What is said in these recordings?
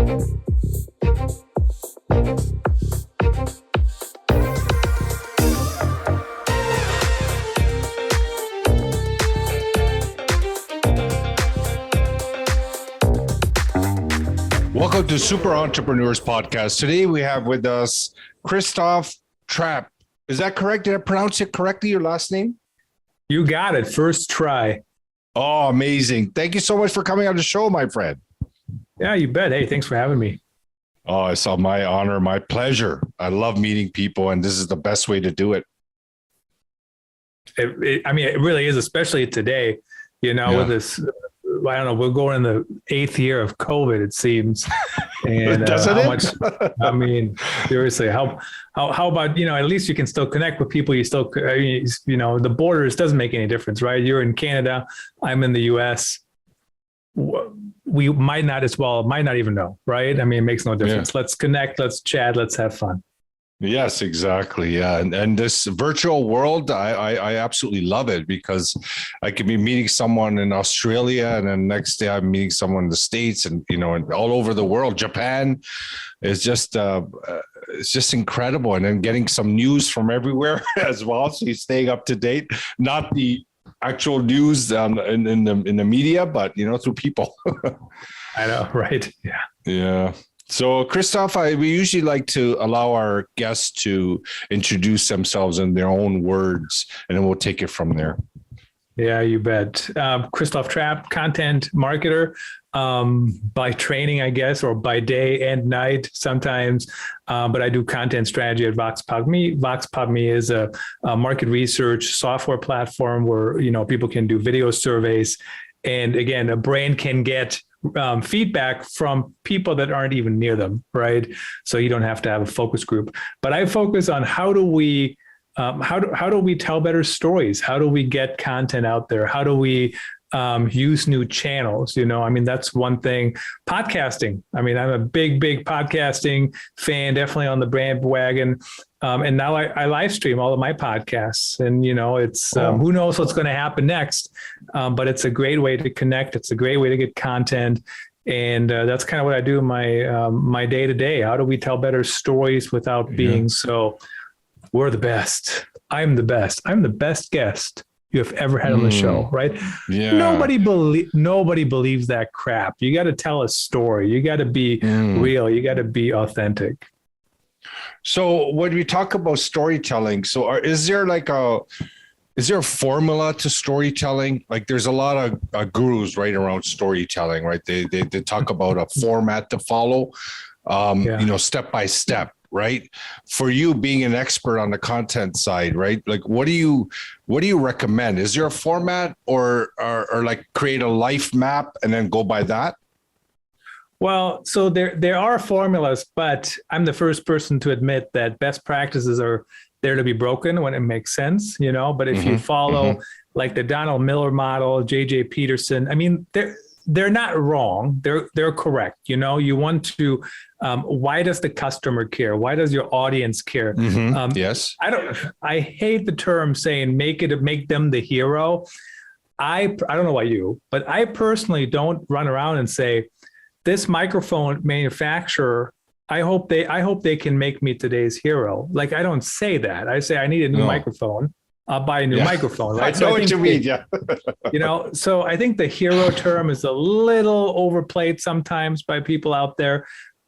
Welcome to Super Entrepreneurs Podcast. Today we have with us Christoph Trappe. Is that correct? Did I pronounce it correctly, your last name? You got it. First try. Oh, amazing. Thank you so much for coming on the show, my friend. Yeah, you bet. Hey, thanks for having me. Oh, it's all my honor, my pleasure. I love meeting people, and this is the best way to do it. It really is, especially today, with this, I don't know, we're going in the 8th year of COVID, it seems. And seriously, how about, at least you can still connect with people. You still, the borders doesn't make any difference, right? You're in Canada, I'm in the US. We might not even know, right? I mean, it makes no difference. Yeah. Let's connect, let's chat, let's have fun. Yes, exactly. Yeah. And this virtual world, I absolutely love it because I could be meeting someone in Australia and then next day I'm meeting someone in the States and, and all over the world. Japan is just, it's just incredible. And then getting some news from everywhere as well. So you're staying up to date, not the actual news in the media, but, through people. I know. Right. Yeah. Yeah. So, Christoph, we usually like to allow our guests to introduce themselves in their own words, and then we'll take it from there. Yeah, you bet. Christoph Trappe, content marketer by training, I guess, or by day and night sometimes. But I do content strategy at VoxPopMe. VoxPopMe is a market research software platform where, people can do video surveys. And again, a brand can get feedback from people that aren't even near them, right? So you don't have to have a focus group. But I focus on how do we tell better stories? How do we get content out there? How do we use new channels? That's one thing. Podcasting. I'm a big podcasting fan, definitely on the bandwagon. And now I live stream all of my podcasts, and it's who knows what's going to happen next. But it's a great way to connect. It's a great way to get content. And that's kind of what I do in my day to day. How do we tell better stories without being so, we're the best. I'm the best. I'm the best guest you have ever had on the show, right? Yeah. Nobody believes that crap. You got to tell a story. You got to be real. You got to be authentic. So when we talk about storytelling, is there a formula to storytelling? Like there's a lot of gurus right around storytelling, right? They talk about a format to follow, step by step. Right. For you being an expert on the content side, right? Like, what do you recommend? Is there a format or like create a life map and then go by that? Well, so there are formulas, but I'm the first person to admit that best practices are there to be broken when it makes sense, but if you follow like the Donald Miller model, JJ Peterson, they're not wrong. They're correct. You want to, why does the customer care? Why does your audience care? Yes. I hate the term saying make them the hero. I don't know about you, but I personally don't run around and say, this microphone manufacturer, I hope they can make me today's hero. Like, I don't say that. I say I need a new microphone. I'll buy a new microphone, right? I know what you mean, yeah. So I think the hero term is a little overplayed sometimes by people out there.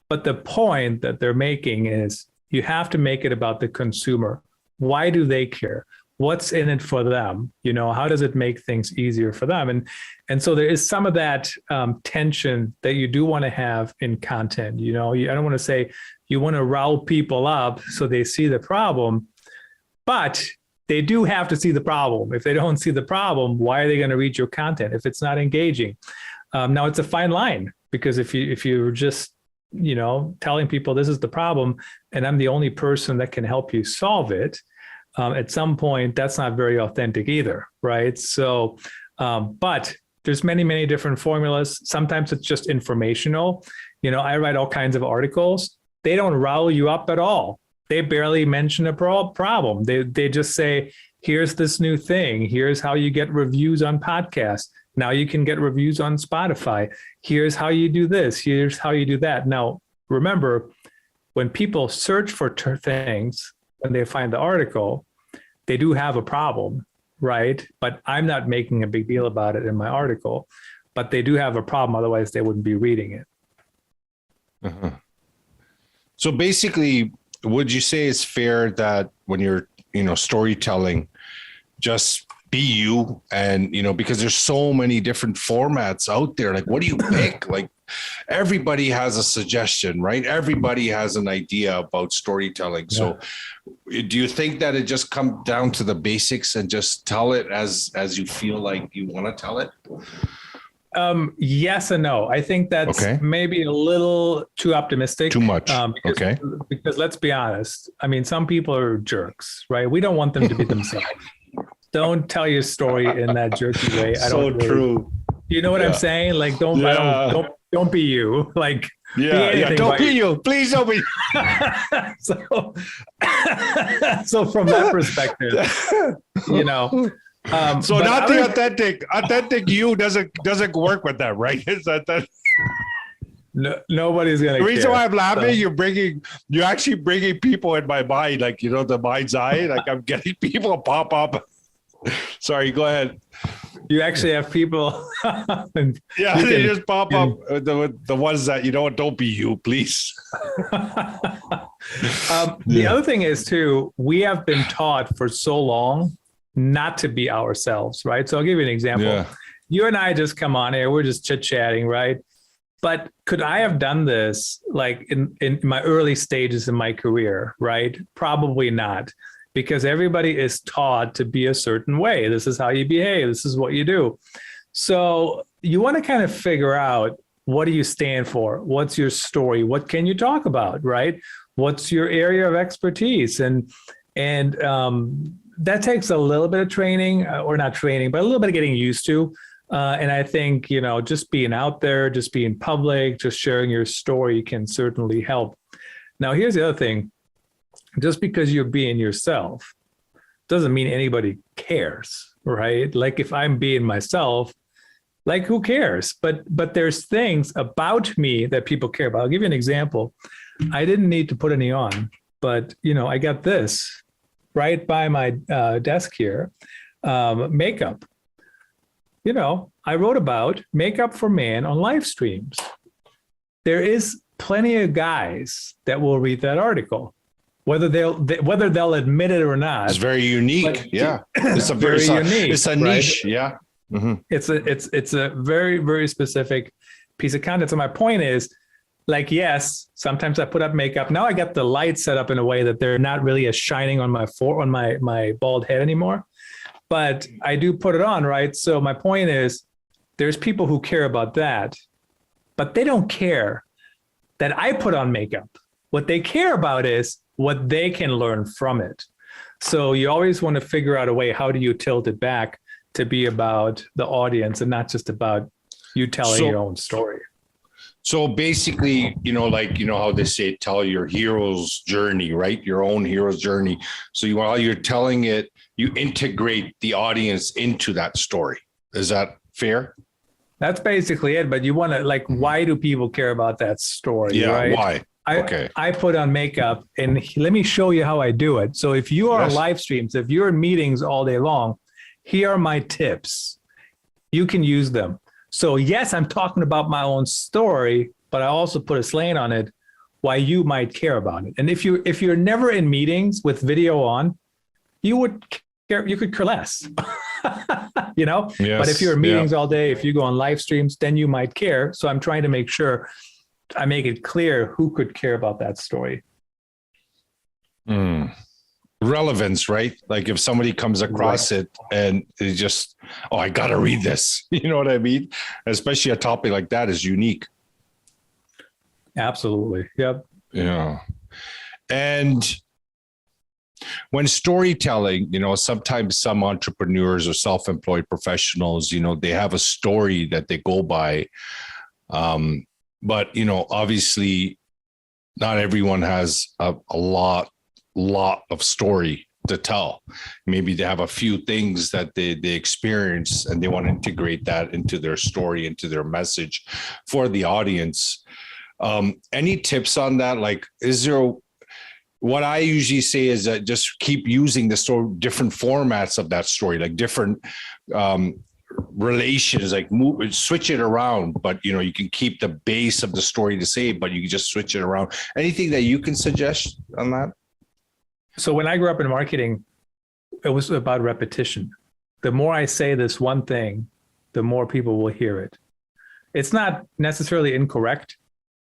But the point that they're making is you have to make it about the consumer. Why do they care? What's in it for them? How does it make things easier for them? And so there is some of that tension that you do want to have in content. I don't want to say you want to rile people up so they see the problem, but they do have to see the problem. If they don't see the problem, why are they going to read your content if it's not engaging? Now it's a fine line, because if you're just telling people this is the problem and I'm the only person that can help you solve it, at some point that's not very authentic either, right? So, but there's many different formulas. Sometimes it's just informational. I write all kinds of articles. They don't rile you up at all. They barely mention a problem. They just say, here's this new thing. Here's how you get reviews on podcasts. Now you can get reviews on Spotify. Here's how you do this. Here's how you do that. Now, remember, when people search for things, when they find the article, they do have a problem, right? But I'm not making a big deal about it in my article, but they do have a problem. Otherwise, they wouldn't be reading it. Uh-huh. So basically, would you say it's fair that when you're, storytelling, just be you, and, because there's so many different formats out there, like, what do you pick? Like, everybody has a suggestion, right? Everybody has an idea about storytelling. Yeah. So do you think that it just comes down to the basics and just tell it as you feel like you want to tell it? Yes and no. I think that's maybe a little too optimistic. Too much. Because let's be honest. I mean, some people are jerks, right? We don't want them to be themselves. Don't tell your story in that jerky way. True. You know what I'm saying? Like, don't be you. Like, don't be you. Please don't be. So from that perspective, so not the authentic you doesn't work with that, right? Is that? No, nobody's gonna. The reason care, why I'm laughing, you're actually bringing people in my mind, like, the mind's eye. Like, I'm getting people pop up. Sorry, go ahead. You actually have people. They just pop up. The ones that don't be you, please. The other thing is too, we have been taught for so long not to be ourselves, right? So I'll give you an example. Yeah. You and I just come on here, we're just chit-chatting, right? But could I have done this like in my early stages in my career, right? Probably not, because everybody is taught to be a certain way. This is how you behave. This is what you do. So you want to kind of figure out, what do you stand for? What's your story? What can you talk about, right? What's your area of expertise? And that takes a little bit of training, or not training, but a little bit of getting used to. And I think, just being out there, just being public, just sharing your story can certainly help. Now, here's the other thing. Just because you're being yourself doesn't mean anybody cares, right? Like, if I'm being myself, like, who cares? But there's things about me that people care about. I'll give you an example. I didn't need to put any on, but, I got this right by my desk here, makeup. I wrote about makeup for man on live streams. There is plenty of guys that will read that article, whether they'll admit it or not. It's very unique. It's a very unique. It's a niche. Right? Yeah. Mm-hmm. It's a very, very specific piece of content. So my point is, like, yes, sometimes I put up makeup. Now I got the lights set up in a way that they're not really as shining on my bald head anymore. But I do put it on, right? So my point is, there's people who care about that, but they don't care that I put on makeup. What they care about is what they can learn from it. So you always want to figure out a way, how do you tilt it back to be about the audience and not just about you telling your own story. So basically, how they say, tell your hero's journey, right? Your own hero's journey. So while you're telling it, you integrate the audience into that story. Is that fair? That's basically it. But you want to, why do people care about that story? Yeah, right? Why? I put on makeup, and let me show you how I do it. So if you are on live streams, if you're in meetings all day long, here are my tips. You can use them. So yes, I'm talking about my own story, but I also put a slant on it why you might care about it. And if you're never in meetings with video on, you could care less. Yes, but if you're in meetings all day, if you go on live streams, then you might care. So I'm trying to make sure I make it clear who could care about that story. Relevance, right? Like, if somebody comes across it and it just, I got to read this. You know what I mean? Especially a topic like that is unique. Absolutely. Yep. Yeah. And when storytelling, sometimes some entrepreneurs or self-employed professionals, they have a story that they go by. But, obviously not everyone has a lot of story to tell. Maybe they have a few things that they experience and they want to integrate that into their story, into their message for the audience. Any tips on that? Like, is there, what I usually say is that just keep using the story, different formats of that story, like different relations, like switch it around, but you can keep the base of the story the same, but you can just switch it around. Anything that you can suggest on that? So when I grew up in marketing, it was about repetition. The more I say this one thing, the more people will hear it. It's not necessarily incorrect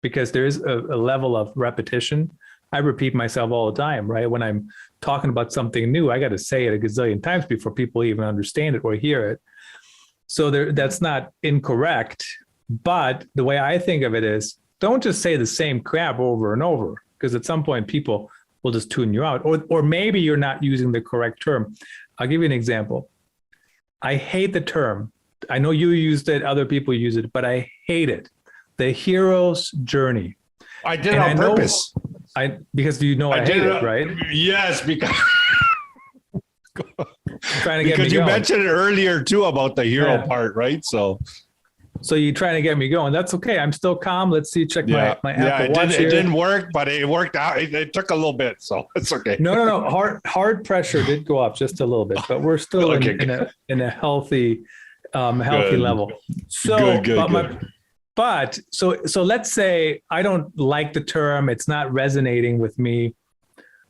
because there is a level of repetition. I repeat myself all the time, right? When I'm talking about something new, I got to say it a gazillion times before people even understand it or hear it. So that's not incorrect. But the way I think of it is, don't just say the same crap over and over, because at some point people will just tune you out. Or maybe you're not using the correct term. I'll give you an example. I hate the term. I know you used it, other people use it, but I hate it. The hero's journey. I did it on purpose. Because I hate it, right? Yes, because trying to get me you going. mentioned it earlier too about the hero part, right? So you're trying to get me going. That's okay. I'm still calm. Let's see. Check my Apple Watch here. It didn't work, but it worked out. It took a little bit, so it's okay. No. Hard pressure did go up just a little bit, but we're still in a healthy level. So, But let's say I don't like the term. It's not resonating with me.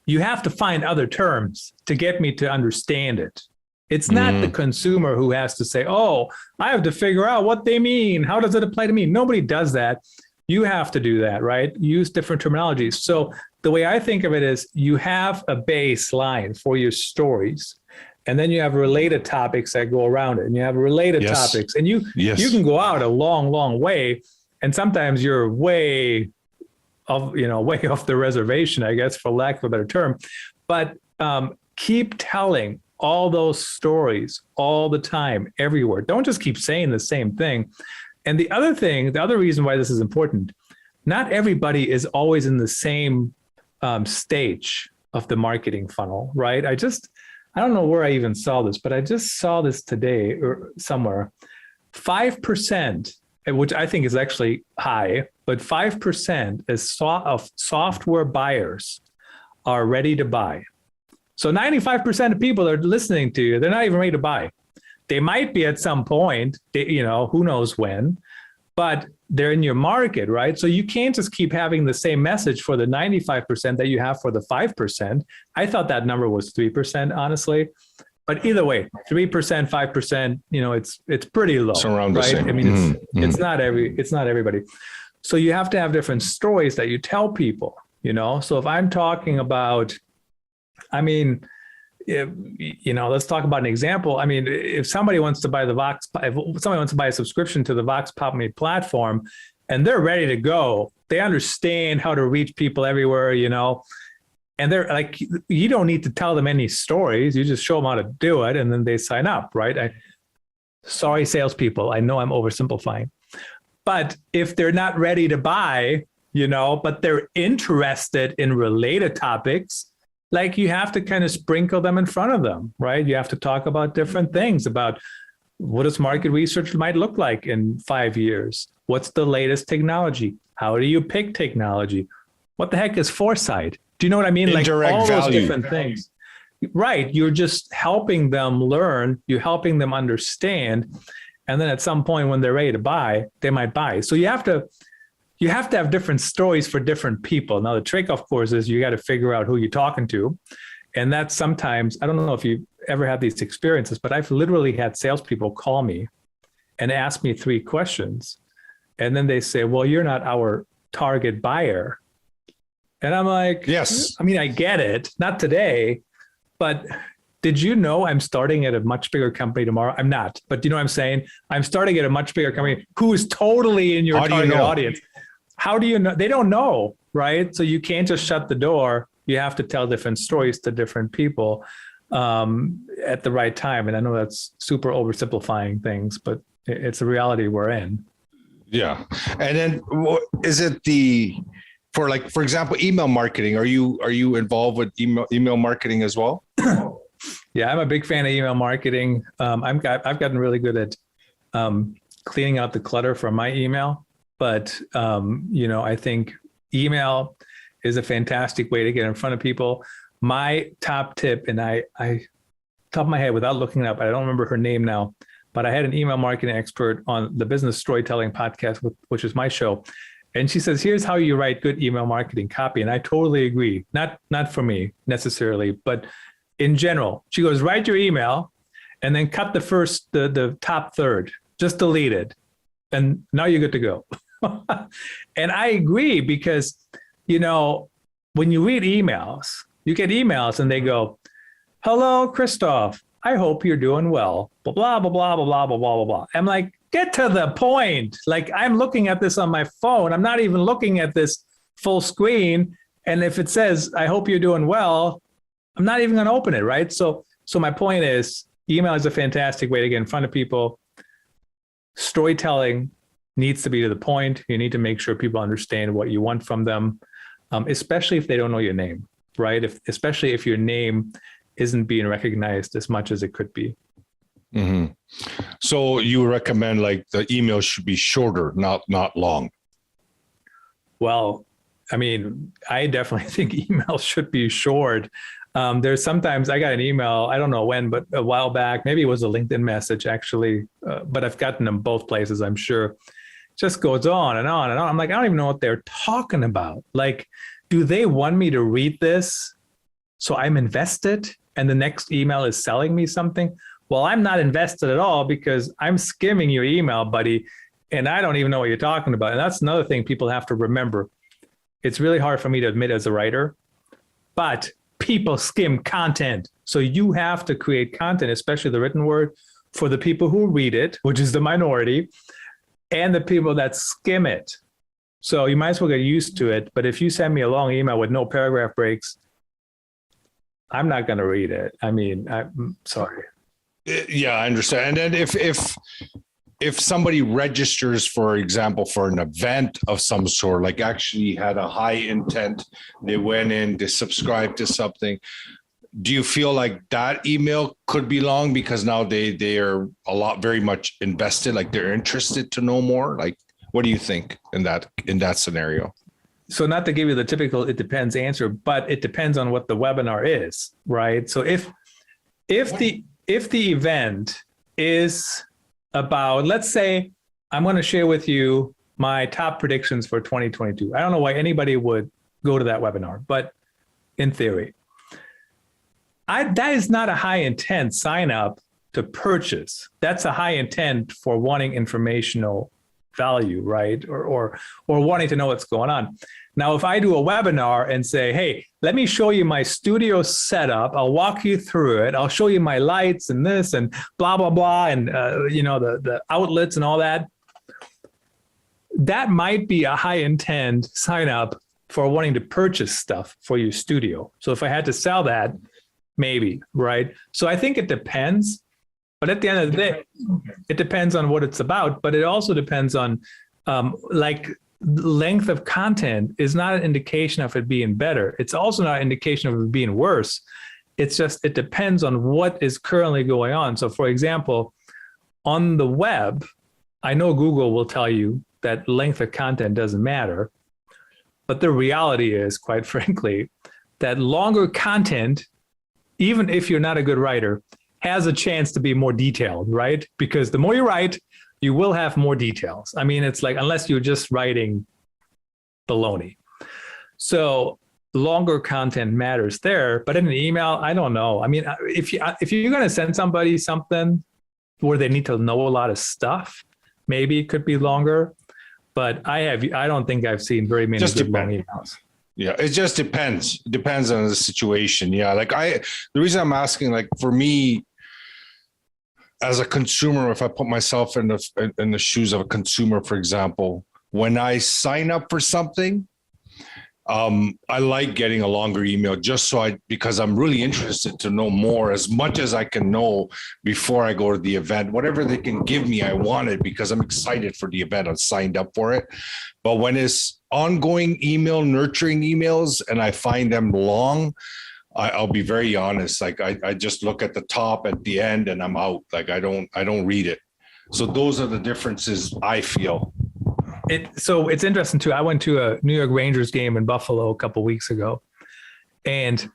You have to find other terms to get me to understand it. It's not the consumer who has to say, oh, I have to figure out what they mean. How does it apply to me? Nobody does that. You have to do that, right? Use different terminologies. So the way I think of it is you have a baseline for your stories. And then you have related topics that go around it, and you have related topics, and you can go out a long, long way. And sometimes you're way off the reservation, I guess, for lack of a better term. But keep telling all those stories all the time, everywhere. Don't just keep saying the same thing. And the other reason why this is important, not everybody is always in the same stage of the marketing funnel, right? I don't know where I even saw this, but I just saw this today or somewhere. 5%, which I think is actually high, but 5% of software buyers are ready to buy. So 95% of people are listening to you. They're not even ready to buy. They might be at some point, who knows when, but they're in your market, right? So you can't just keep having the same message for the 95% that you have for the 5%. I thought that number was 3%, honestly. But either way, 3%, 5%, it's pretty low. It's around the same. I mean, it's not everybody. So you have to have different stories that you tell people, So if I'm talking about, let's talk about an example. I mean, if somebody wants to buy a subscription to the Vox Pop Me platform and they're ready to go, they understand how to reach people everywhere, and they're like, you don't need to tell them any stories. You just show them how to do it and then they sign up, right? Sorry, salespeople. I know I'm oversimplifying, but if they're not ready to buy, but they're interested in related topics, like you have to kind of sprinkle them in front of them, right? You have to talk about different things about what does market research might look like in 5 years? What's the latest technology? How do you pick technology? What the heck is foresight? Do you know what I mean? Indirect like all value. Those different things. Right. You're just helping them learn. You're helping them understand. And then at some point when they're ready to buy, they might buy. So you have to have different stories for different people. Now, the trick, of course, is you got to figure out who you're talking to. And that's sometimes, I don't know if you ever had these experiences, but I've literally had salespeople call me and ask me 3 questions. And then they say, well, you're not our target buyer. And I'm like, yes. I mean, I get it. Not today, but did you know I'm starting at a much bigger company tomorrow? I'm not, but do you know what I'm saying? I'm starting at a much bigger company who is totally in your target audience. How do you know? They don't know, right? So you can't just shut the door. You have to tell different stories to different people at the right time. And I know that's super oversimplifying things, but it's a reality we're in. Yeah. And then is it for example, email marketing? Are you involved with email marketing as well? Yeah, I'm a big fan of email marketing. I've gotten really good at cleaning out the clutter from my email, but I think email is a fantastic way to get in front of people. My top tip, and I top of my head without looking it up, I don't remember her name now, but I had an email marketing expert on the Business Storytelling podcast, which is my show. And she says, here's how you write good email marketing copy. And I totally agree. Not for me necessarily, but in general. She goes, write your email and then cut the top third, just delete it. And now you're good to go. And I agree because, when you read emails, you get emails and they go, hello, Christoph, I hope you're doing well. Blah, blah, blah, blah, blah, blah, blah, blah. I'm like, get to the point. Like, I'm looking at this on my phone. I'm not even looking at this full screen. And if it says, I hope you're doing well, I'm not even going to open it, right? So my point is, email is a fantastic way to get in front of people. Storytelling needs to be to the point. You need to make sure people understand what you want from them, especially if they don't know your name, right? Especially if your name isn't being recognized as much as it could be. Mm-hmm. So you recommend like the email should be shorter, not long. Well, I mean, I definitely think email should be short. There's sometimes I got an email, I don't know when, but a while back, maybe it was a LinkedIn message actually, but I've gotten them both places, I'm sure. Just goes on and on and on. I'm like, I don't even know what they're talking about. Like, do they want me to read this so I'm invested and the next email is selling me something? Well, I'm not invested at all because I'm skimming your email, buddy, and I don't even know what you're talking about. And that's another thing people have to remember. It's really hard for me to admit as a writer, but people skim content. So you have to create content, especially the written word, for the people who read it, which is the minority, and the people that skim it. So you might as well get used to it. But if you send me a long email with no paragraph breaks, I'm not going to read it. I mean, I'm sorry. Yeah, I understand. And then if somebody registers, for example, for an event of some sort, like actually had a high intent, they went in, they subscribed to something, do you feel like that email could be long because now they are very much invested, like they're interested to know more? Like, what do you think in that scenario? So not to give you the typical it depends answer, but it depends on what the webinar is, right? So if the event is about, let's say, I'm going to share with you my top predictions for 2022. I don't know why anybody would go to that webinar, but in theory, that is not a high intent sign up to purchase. That's a high intent for wanting informational value, right? Or wanting to know what's going on. Now, if I do a webinar and say, hey, let me show you my studio setup, I'll walk you through it. I'll show you my lights and this and blah, blah, blah. And, the outlets and all that. That might be a high intent sign up for wanting to purchase stuff for your studio. So if I had to sell that, maybe, right? So I think it depends. But at the end of the day, it depends on what it's about. But it also depends on length of content is not an indication of it being better. It's also not an indication of it being worse. It's just, it depends on what is currently going on. So for example, on the web, I know Google will tell you that length of content doesn't matter. But the reality is, quite frankly, that longer content, even if you're not a good writer, has a chance to be more detailed, right? Because the more you write, you will have more details. I mean, it's like, unless you're just writing baloney. So longer content matters there, but in an email, I don't know. I mean, if you're going to send somebody something where they need to know a lot of stuff, maybe it could be longer, but I don't think I've seen very many good long emails. Yeah, it just depends. It depends on the situation. Yeah, the reason I'm asking, like, for me as a consumer, if I put myself in the shoes of a consumer, for example, when I sign up for something, I like getting a longer email because I'm really interested to know more, as much as I can know before I go to the event. Whatever they can give me, I want it because I'm excited for the event. I'm signed up for it. But when it's ongoing email, nurturing emails, and I find them long, I'll be very honest. Like I just look at the top at the end and I'm out. Like I don't read it. So those are the differences I feel. So it's interesting too. I went to a New York Rangers game in Buffalo a couple of weeks ago, and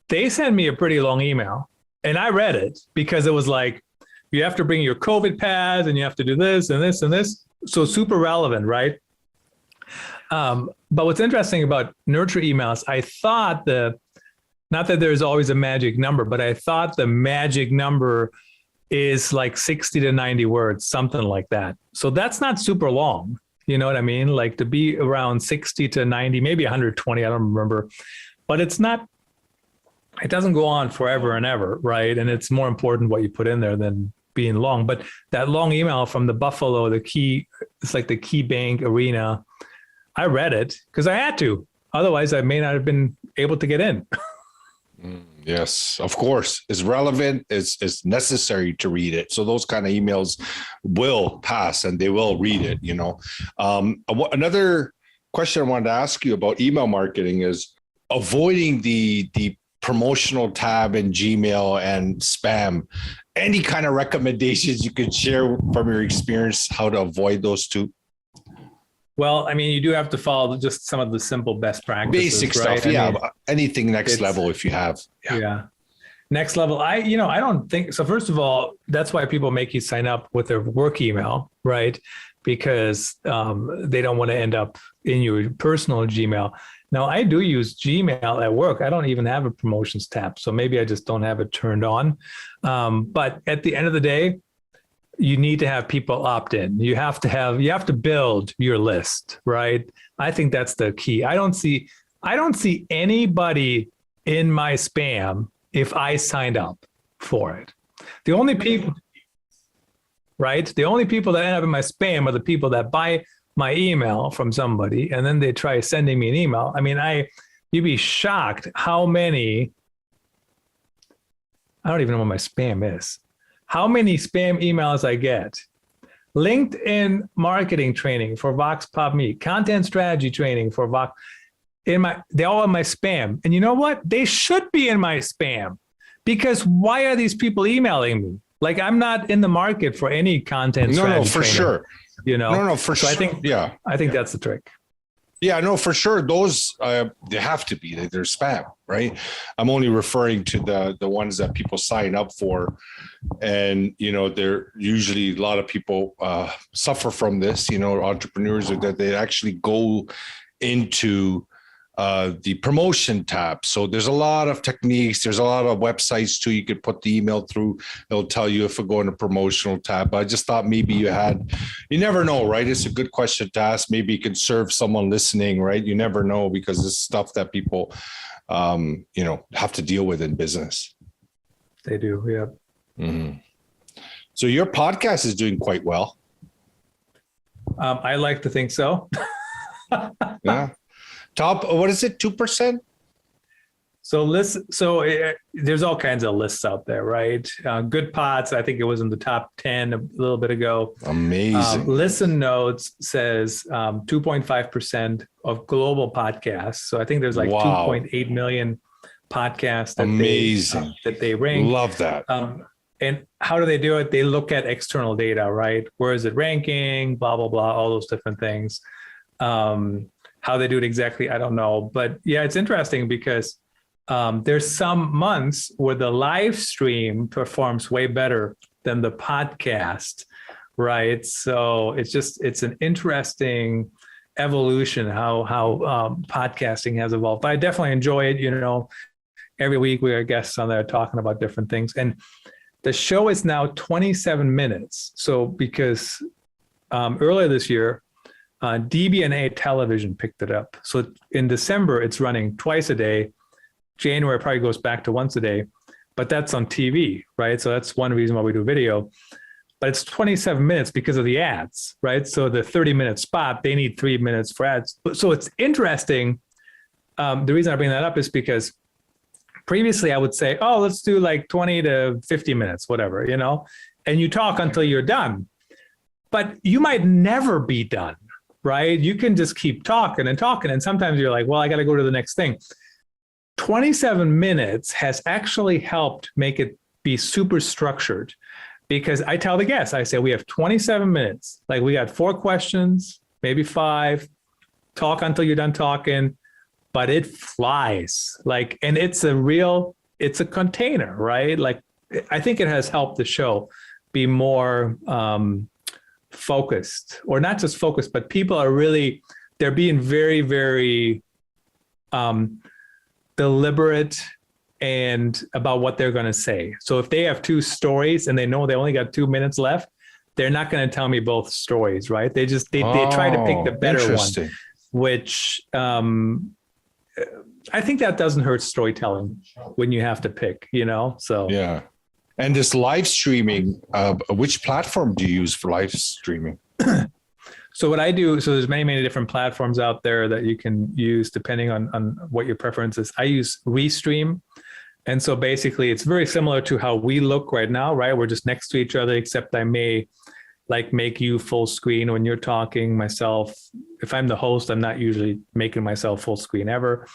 they sent me a pretty long email, and I read it because it was like, you have to bring your COVID pass and you have to do this and this and this. So super relevant, right? But what's interesting about nurture emails, I thought not that there's always a magic number, but I thought the magic number is like 60 to 90 words, something like that. So that's not super long. You know what I mean? Like to be around 60 to 90, maybe 120, I don't remember. But it doesn't go on forever and ever, right? And it's more important what you put in there than being long. But that long email from the Buffalo, it's like the Key Bank Arena, I read it because I had to. Otherwise, I may not have been able to get in. Yes, of course. It's relevant. It's necessary to read it. So those kind of emails will pass and they will read it, you know. Another question I wanted to ask you about email marketing is avoiding the promotional tab in Gmail and spam. Any kind of recommendations you could share from your experience how to avoid those two? Well, I mean, you do have to follow just some of the simple best practices. Basic right? stuff, yeah. Anything next level if you have. Yeah. Next level. I don't think so. First of all, that's why people make you sign up with their work email, right? Because they don't want to end up in your personal Gmail. Now, I do use Gmail at work. I don't even have a promotions tab, so maybe I just don't have it turned on. But at the end of the day, you need to have people opt in. You have to build your list, right? I think that's the key. I don't see anybody in my spam if I signed up for it. The only people that end up in my spam are the people that buy my email from somebody and then they try sending me an email. I mean, you'd be shocked how many, I don't even know what my spam is. How many spam emails I get. LinkedIn marketing training for Vox Pop Me, content strategy training for Vox. They're all in my spam. And you know what? They should be in my spam because why are these people emailing me? Like I'm not in the market for any content strategy No, for training, sure. You know? No, for sure. I think that's the trick. Yeah, no, for sure. Those they have to be. They're spam, right? I'm only referring to the ones that people sign up for, and you know, they're usually a lot of people suffer from this. You know, entrepreneurs that they actually go into the promotion tab. So there's a lot of techniques. There's a lot of websites too. You could put the email through. It'll tell you if we go in a promotional tab. But I just thought maybe you never know, right? It's a good question to ask. Maybe you can serve someone listening, right? You never know because it's stuff that people, have to deal with in business. They do. Yeah. Mm-hmm. So your podcast is doing quite well. I like to think so. Yeah. Top, what is it? 2%? There's all kinds of lists out there, right? Good Pots, I think it was in the top 10 a little bit ago. Amazing. Listen Notes says 2.5% of global podcasts. So I think there's like 2.8 million podcasts that they rank. Love that. And how do they do it? They look at external data, right? Where is it ranking? Blah, blah, blah, all those different things. How they do it exactly, I don't know. But yeah, it's interesting because there's some months where the live stream performs way better than the podcast, right? So it's an interesting evolution how podcasting has evolved. But I definitely enjoy it. You know, every week we have guests on there talking about different things. And the show is now 27 minutes. So because earlier this year, DBNA Television picked it up. So in December, it's running twice a day. January probably goes back to once a day, but that's on TV, right? So that's one reason why we do video. But it's 27 minutes because of the ads, right? So the 30-minute spot, they need 3 minutes for ads. So it's interesting the reason I bring that up is because previously I would say, oh, let's do like 20 to 50 minutes, whatever, and you talk until you're done. But you might never be done, right? You can just keep talking and talking. And sometimes you're like, well, I got to go to the next thing. 27 minutes has actually helped make it be super structured, because I tell the guests, I say, we have 27 minutes. Like, we got 4 questions, maybe 5, talk until you're done talking, but it flies. Like, and it's a container, right? Like, I think it has helped the show be more focused, or not just focused, but people are really, they're being very, very deliberate and about what they're going to say. So if they have 2 stories and they know they only got 2 minutes left, they're not going to tell me both stories, right? They try to pick the better one, which I think that doesn't hurt storytelling when you have to pick, so. Yeah. And this live streaming, which platform do you use for live streaming? So what I do, so there's many, many different platforms out there that you can use depending on what your preference is. I use Restream. And so basically it's very similar to how we look right now, right? We're just next to each other, except I may like make you full screen when you're talking. Myself, if I'm the host, I'm not usually making myself full screen ever.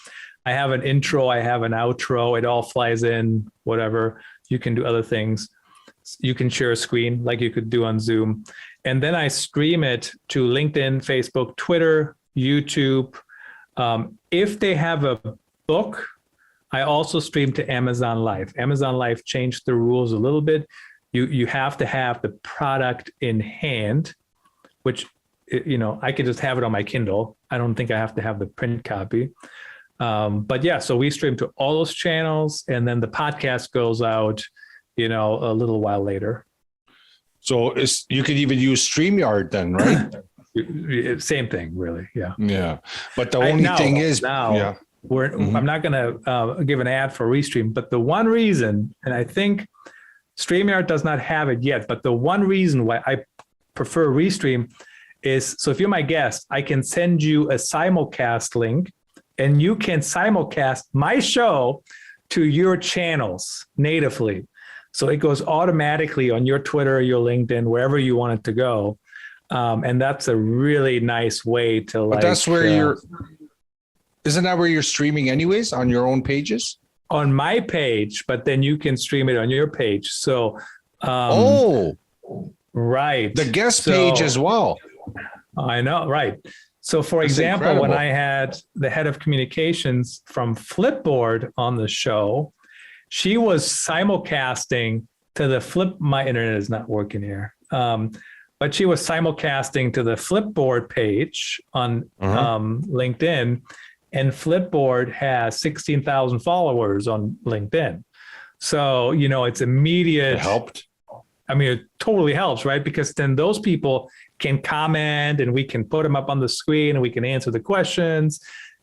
I have an intro, I have an outro, it all flies in, whatever. You can do other things. You can share a screen like you could do on Zoom. And then I stream it to LinkedIn, Facebook, Twitter, YouTube. If they have a book, I also stream to Amazon Live. Amazon Live changed the rules a little bit. You have to have the product in hand, which, I could just have it on my Kindle. I don't think I have to have the print copy. But yeah, so we stream to all those channels, and then the podcast goes out, a little while later. So you could even use StreamYard then, right? Same thing, really. Yeah. Yeah. But the only thing is now, yeah. I'm not going to give an ad for Restream, but the one reason, and I think StreamYard does not have it yet, but the one reason why I prefer Restream is, so if you're my guest, I can send you a simulcast link, and you can simulcast my show to your channels natively. So it goes automatically on your Twitter, your LinkedIn, wherever you want it to go. And that's a really nice way to But that's where isn't that where you're streaming anyways, on your own pages? On my page, but then you can stream it on your page. So, right. The guest page as well. I know, right. So for example, when I had the head of communications from Flipboard on the show, she was simulcasting to my internet is not working here. But she was simulcasting to the Flipboard page on LinkedIn, and Flipboard has 16,000 followers on LinkedIn. So, it's immediate. It helped. I mean, it totally helps, right? Because then those people can comment, and we can put them up on the screen, and we can answer the questions.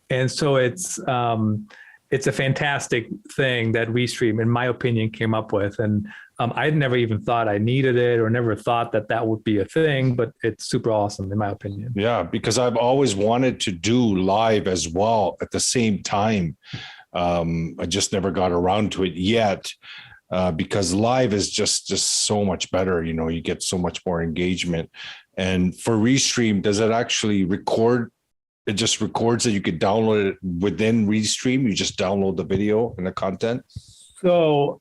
And so it's a fantastic thing that Restream, in my opinion, came up with. And I'd never even thought I needed it, or never thought that would be a thing, but it's super awesome in my opinion. Yeah, because I've always wanted to do live as well at the same time. I just never got around to it yet. Because live is just so much better. You get so much more engagement. And for Restream, does it actually record? It just records that you could download it within Restream. You just download the video and the content. So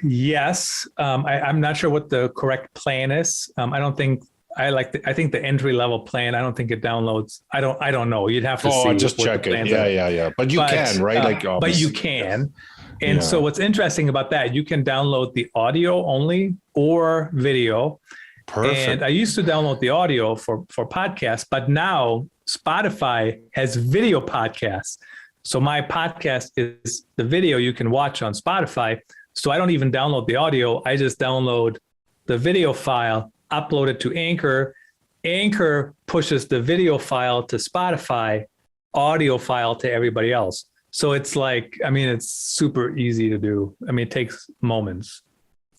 yes, I'm not sure what the correct plan is. I don't think I think the entry level plan. I don't think it downloads. I don't know. You'd have to see. Just check it. Yeah. But you can, right? But you can. And so what's interesting about that, you can download the audio only or video. Perfect. And I used to download the audio for podcasts, but now Spotify has video podcasts. So my podcast is the video you can watch on Spotify. So I don't even download the audio. I just download the video file, upload it to Anchor. Anchor pushes the video file to Spotify, audio file to everybody else. So it's it's super easy to do. It takes moments.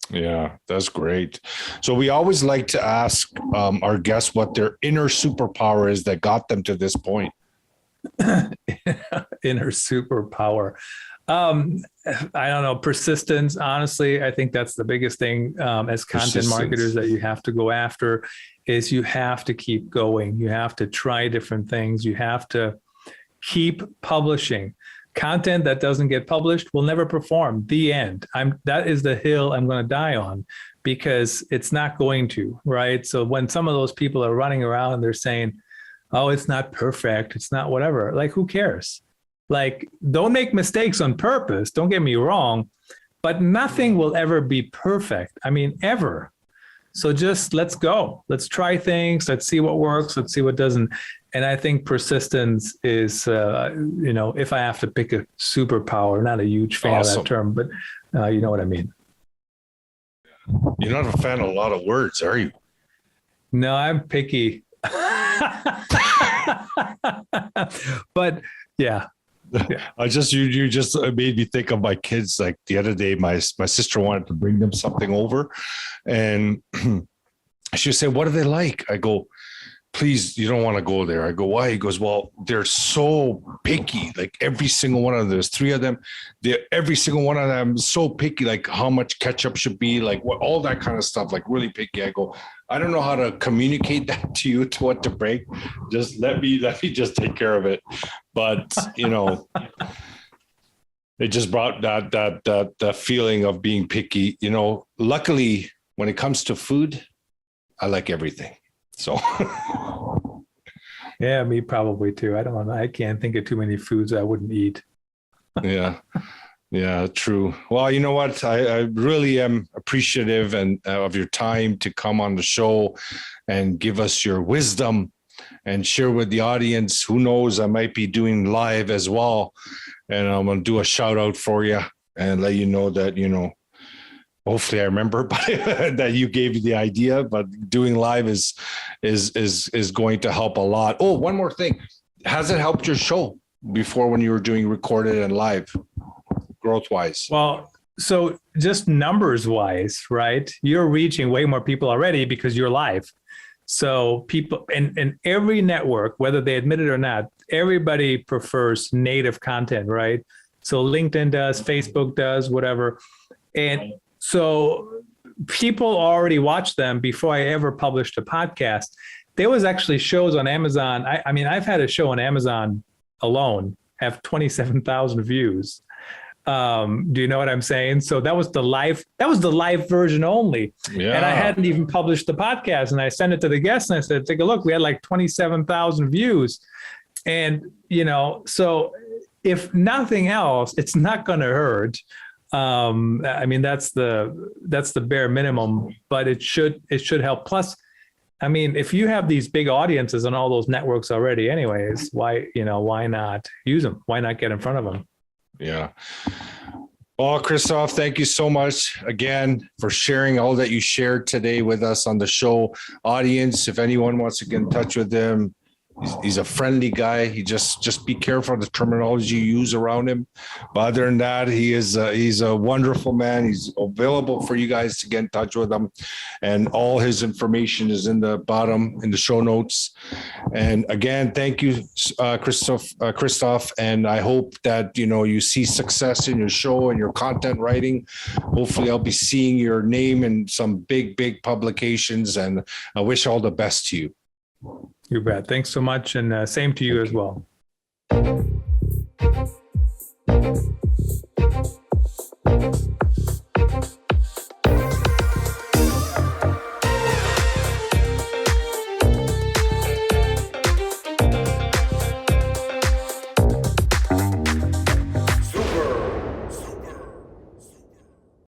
Yeah, that's great. So we always like to ask our guests what their inner superpower is that got them to this point. Inner superpower. I don't know, persistence. Honestly, I think that's the biggest thing as content marketers that you have to go after is you have to keep going. You have to try different things. You have to keep publishing. Content that doesn't get published will never perform. The end. That is the hill I'm going to die on because it's not going to, right? So when some of those people are running around and they're saying, oh, it's not perfect, it's not whatever, like who cares? Like, don't make mistakes on purpose. Don't get me wrong, but nothing will ever be perfect. I mean, ever. So just let's go. Let's try things. Let's see what works. Let's see what doesn't. And I think persistence is, if I have to pick a superpower, not a huge fan of that term, but you know what I mean. You're not a fan of a lot of words, are you? No, I'm picky. But yeah. You just made me think of my kids. Like the other day, my sister wanted to bring them something over, and she would say, "What do they like?" I go, "Please, you don't want to go there." I go, "Why?" He goes, "Well, they're so picky. Like every single one of them. There's 3 of them. Every single one of them is so picky. Like how much ketchup should be. Like what, all that kind of stuff. Like really picky." I go, "I don't know how to communicate that to you to what to bring. Just let me just take care of it." But it just brought that feeling of being picky. Luckily, when it comes to food, I like everything. So. Yeah, me probably too. I don't know. I can't think of too many foods I wouldn't eat. Yeah, true. Well, you know what? I really am appreciative of your time to come on the show and give us your wisdom and share with the audience. Who knows? I might be doing live as well. And I'm going to do a shout out for you and let you know that, hopefully I remember that you gave me the idea, but doing live is going to help a lot. Oh, one more thing. Has it helped your show before when you were doing recorded and live growth wise? Well, so just numbers wise, right? You're reaching way more people already because you're live. So people and every network, whether they admit it or not, everybody prefers native content, right? So LinkedIn does, Facebook does, whatever. And so people already watch them before I ever published a podcast. There was actually shows on Amazon. I mean, I've had a show on Amazon alone have 27,000 views. Do you know what I'm saying? So that was the live version only. Yeah. And I hadn't even published the podcast, and I sent it to the guests and I said, take a look, we had like 27,000 views. And, so if nothing else, it's not going to hurt. I mean, that's the bare minimum, but it should help. Plus, I mean, if you have these big audiences on all those networks already anyways, why not use them? Why not get in front of them? Yeah. Well, Christoph, thank you so much again for sharing all that you shared today with us on the show. Audience, if anyone wants to get in touch with him, he's a friendly guy. He just be careful of the terminology you use around him. But other than that, he's a wonderful man. He's available for you guys to get in touch with him. And all his information is in the bottom in the show notes. And again, thank you, Christoph. And I hope that, you see success in your show and your content writing. Hopefully I'll be seeing your name in some big, big publications, and I wish all the best to you. You bet. Thanks so much. And same to you as well. Thank you.